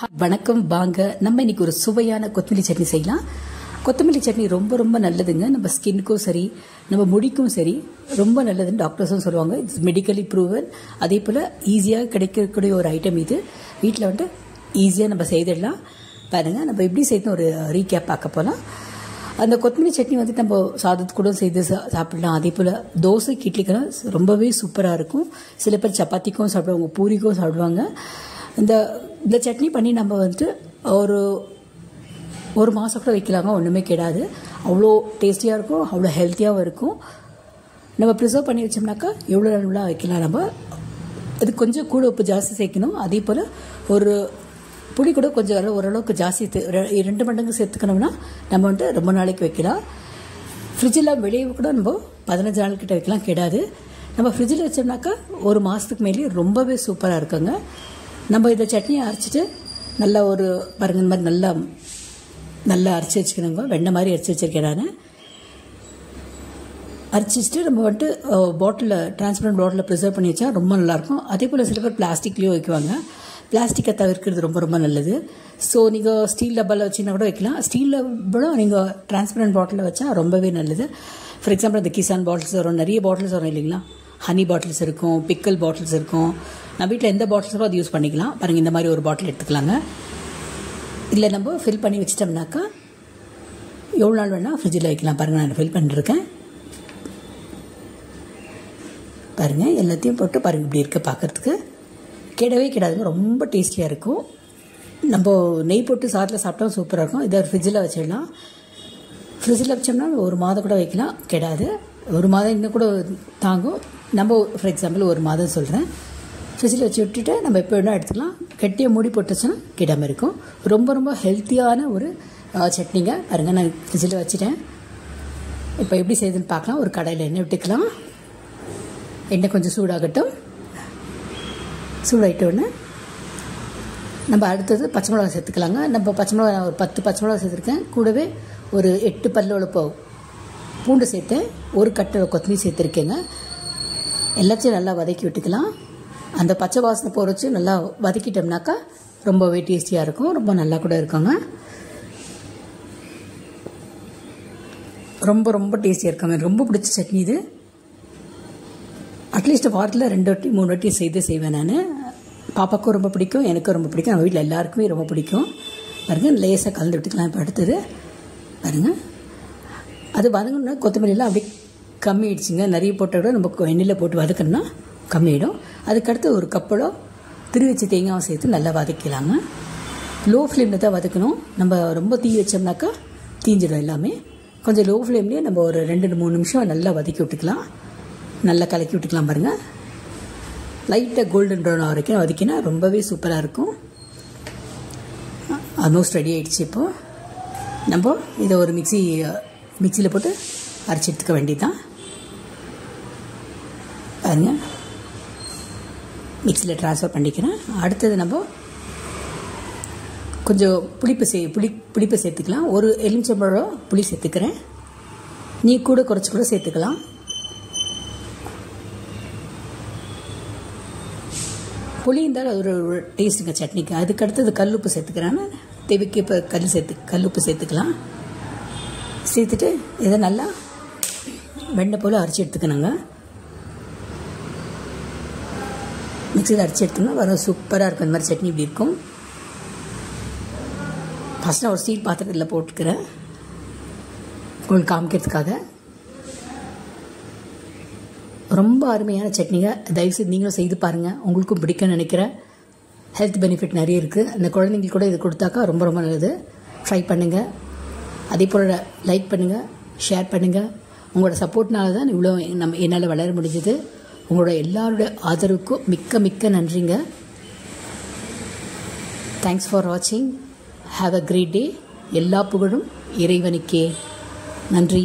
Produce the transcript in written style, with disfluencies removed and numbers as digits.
வணக்கம் வாங்க நம்ம இன்னைக்கு ஒரு சுவையான கொத்தமல்லி சட்னி செய்யலாம். கொத்தமல்லி சட்னி ரொம்ப ரொம்ப நல்லதுங்க. நம்ம ஸ்கின்னுக்கும் சரி நம்ம முடிக்கும் சரி ரொம்ப நல்லதுன்னு டாக்டர்ஸும் சொல்லுவாங்க. It's medically proven. அதே போல் ஈஸியாக கிடைக்கக்கூடிய ஒரு ஐட்டம் இது. வீட்டில் வந்துட்டு ஈஸியாக நம்ம செய்திடலாம். பாருங்கள், நம்ம எப்படி செய்யணும் ஒரு ரீகேப் பார்க்க போகலாம். அந்த கொத்தமல்லி சட்னி வந்துட்டு நம்ம சாதத்து கூட செய்து சாப்பிடலாம். அதே போல் தோசை இட்லிக்கெல்லாம் ரொம்பவே சூப்பராக இருக்கும். சில பேர் சப்பாத்திக்கும் சாப்பிடுவாங்க, பூரிக்கும் சாப்பிடுவாங்க. இந்த சட்னி பண்ணி நம்ம வந்துட்டு ஒரு மாதம் கூட வைக்கலாங்க, ஒன்றுமே கெடாது. அவ்வளோ டேஸ்டியாக இருக்கும், அவ்வளோ ஹெல்த்தியாகவும் இருக்கும். நம்ம ப்ரிசர்வ் பண்ணி வச்சோம்னாக்கா எவ்வளோ நல்லா வைக்கலாம். நம்ம அது கொஞ்சம் கூட உப்பு ஜாஸ்தி சேர்க்கணும். அதே போல் ஒரு புளி கூட கொஞ்சம் ஓரளவுக்கு ஜாஸ்தி 2 மடங்கு சேர்த்துக்கணும்னா நம்ம வந்துட்டு ரொம்ப நாளைக்கு வைக்கலாம். ஃப்ரிட்ஜில் வெளியே கூட நம்ம 15 நாள் கிட்ட வைக்கலாம், கெடாது. நம்ம ஃப்ரிட்ஜில் வச்சோம்னாக்கா ஒரு மாதத்துக்கு மேலே ரொம்பவே சூப்பராக இருக்குங்க. நம்ம இதை சட்னியை அரைச்சிட்டு நல்லா பாருங்க, இந்த மாதிரி நல்லா அரைச்சி வச்சுக்கணுங்க. வெண்ணெய் மாதிரி அரைச்சி வச்சுருக்கேன் நான். அரைச்சி வச்சுட்டு நம்ம வந்துட்டு டிரான்ஸ்பரண்ட் பாட்டிலில் ப்ரிசர்வ் பண்ணி வச்சா ரொம்ப நல்லாயிருக்கும். அதே போல் சில பேர் பிளாஸ்டிக்லேயும் வைக்குவாங்க. பிளாஸ்டிக்கை தவிர்க்கிறது ரொம்ப ரொம்ப நல்லது. ஸோ நீங்கள் ஸ்டீல் டப்பாவில் வச்சிங்கன்னா கூட வைக்கலாம். ஸ்டீலில் விட நீங்கள் டிரான்ஸ்பரண்ட் பாட்டிலில் வச்சா ரொம்பவே நல்லது. ஃபார் எக்ஸாம்பிள் இந்த கிசான் பாட்டில்ஸ் வரும், நிறைய பாட்டில்ஸ் வரும் இல்லைங்களா. ஹனி பாட்டில்ஸ் இருக்கும், பிக்கல் பாட்டில்ஸ் இருக்கும். நம்ம வீட்டில் எந்த பாட்டில்ஸோ அது யூஸ் பண்ணிக்கலாம். பாருங்கள், இந்த மாதிரி ஒரு பாட்டில் எடுத்துக்கலாங்க. இல்லை நம்ம ஃபில் பண்ணி வச்சிட்டோம்னாக்கா எவ்வளோ நாள் வேணால் ஃப்ரிட்ஜில் வைக்கலாம். பாருங்கள், நான் ஃபில் பண்ணிருக்கேன். பாருங்கள், எல்லாத்தையும் போட்டு பாருங்கள், இப்படி இருக்க பார்க்குறதுக்கு கெடவே கெடாதுங்க. ரொம்ப டேஸ்டியாக இருக்கும். நம்ம நெய் போட்டு சாதத்தில் சாப்பிட்டா சூப்பராக இருக்கும். இதை ஃப்ரிட்ஜில் வச்சிடலாம். ஃப்ரிட்ஜில் வச்சோம்னா ஒரு மாதம் கூட வைக்கலாம், கெடாது. ஒரு மாதம் இன்னும் கூட தாங்கும். நம்ம ஃபார் எக்ஸாம்பிள் ஒரு மாதம் சொல்கிறேன். ஃப்ரிட்ஜில் வச்சு விட்டுட்டு நம்ம எப்போ வேணால் எடுத்துக்கலாம். கெட்டியாக மூடி போட்டுச்சுன்னா கெடாமல் இருக்கும். ரொம்ப ரொம்ப ஹெல்த்தியான ஒரு சட்னிங்க. பாருங்கள், நான் ஃப்ரிட்ஜில் வச்சுட்டேன். இப்போ எப்படி செய்யுதுன்னு பார்க்கலாம். ஒரு கடாயில் எண்ணெய் விட்டுக்கலாம். எண்ணெய் கொஞ்சம் சூடாகட்டும். சூடாகிட்டோன்னு நம்ம அடுத்தது பச்சை மிளகா சேர்த்துக்கலாங்க. நம்ம பச்சை மிளகா ஒரு 10 பச்சை மிளகா சேர்த்துருக்கேன். கூடவே ஒரு 8 பல்லோட பூண்டு சேர்த்தேன். ஒரு கட்டை கொத்தமல்லி சேர்த்துருக்கேங்க. எல்லாத்தையும் நல்லா வதக்கி விட்டுக்கலாம். அந்த பச்சை வாசனை போகிற வச்சு நல்லா வதக்கிட்டோம்னாக்கா ரொம்பவே டேஸ்டியாக இருக்கும், ரொம்ப நல்லா கூட இருக்குங்க. ரொம்ப ரொம்ப டேஸ்டியாக இருக்காங்க. ரொம்ப பிடிச்ச சட்னி இது. அட்லீஸ்ட் வாரத்தில் 2 வாட்டி 3 வாட்டி செய்வேன் நான். பாப்பாவுக்கும் ரொம்ப பிடிக்கும், எனக்கும் ரொம்ப பிடிக்கும், நம்ம வீட்டில் எல்லாருக்குமே ரொம்ப பிடிக்கும். பாருங்கள், லேசாக கலந்து விட்டுக்கலாம். இப்போ அடுத்தது பாருங்கள், அது வதங்கினா கொத்தமல்லியெல்லாம் அப்படியே கம்மியாயிடுச்சுங்க. நிறைய போட்டால் கூட நம்ம எண்ணெயில் போட்டு வதக்கணும்னா கம்மியாயிடும். அதுக்கடுத்து ஒரு கப்பளம் வச்ச தேங்காவை சேர்த்து நல்லா வதக்கலாங்க. லோ ஃப்ளேமில் தான் வதக்கணும். நம்ம ரொம்ப தீ வச்சோம்னாக்கா தீஞ்சிடும் எல்லாமே. கொஞ்சம் லோ ஃப்ளேம்லேயே நம்ம ஒரு 2-3 நிமிஷம் நல்லா வதக்கி விட்டுக்கலாம். நல்லா கலக்கி விட்டுக்கலாம். பாருங்கள், லைட்டாக கோல்டன் ப்ரௌன் வரைக்கும் வதக்கினா ரொம்பவே சூப்பராக இருக்கும். ஆல்மோஸ்ட் ரெடி ஆகிடுச்சு. இப்போது நம்ம இதை ஒரு மிக்சியில் போட்டு அரைச்சி எடுத்துக்க வேண்டியதுதான். பாருங்கள், மிக்சியில் ட்ரான்ஸ்ஃபர் பண்ணிக்கிறேன். அடுத்தது நம்ம கொஞ்சம் புளிப்பு சேர்த்துக்கலாம். ஒரு எலுமிச்சம்பழம் புளி சேர்த்துக்கிறேன். நீ கூட குறைச்சி கூட சேர்த்துக்கலாம். புளி இருந்தாலும் அது ஒரு டேஸ்ட்டுங்க சட்னிக்கு. அதுக்கு அடுத்தது கல்லுப்பு சேர்த்துக்கிறேன். தேவைக்கு இப்போ கல்லுப்பு சேர்த்துக்கலாம். சேர்த்துட்டு இதை நல்லா வெண்ணெய் போல் அரைச்சி எடுத்துக்கணுங்க. மிக்சியில் அரைச்சி எடுத்தோம்னா வர சூப்பராக இருக்கும். இந்த மாதிரி சட்னி இப்படி இருக்கும். ஃபஸ்ட்டு நான் ஒரு ஸ்டீல் பாத்திரத்தில் போட்டுக்கிறேன் உங்களுக்கு காமிக்கிறதுக்காக. ரொம்ப அருமையான சட்னிங்க. தயவுசெய்து நீங்களும் செய்து பாருங்கள், உங்களுக்கும் பிடிக்கும்னு நினைக்கிறேன். ஹெல்த் பெனிஃபிட் நிறைய இருக்குது. அந்த குழந்தைங்களுக்கு கூட இது கொடுத்தாக்கா ரொம்ப ரொம்ப நல்லது. ட்ரை பண்ணுங்கள். அதே போல் லைக் பண்ணுங்கள், ஷேர் பண்ணுங்கள். உங்களோட சப்போர்ட்னால தான் இவ்வளோ என்னால் வளர முடிஞ்சது. உங்களோட எல்லாரோட ஆதரவுக்கும் மிக்க மிக்க நன்றிங்க. தேங்க்ஸ் ஃபார் வாட்சிங். Have a great day. எல்லா புகழும் இறைவனுக்கே. நன்றி.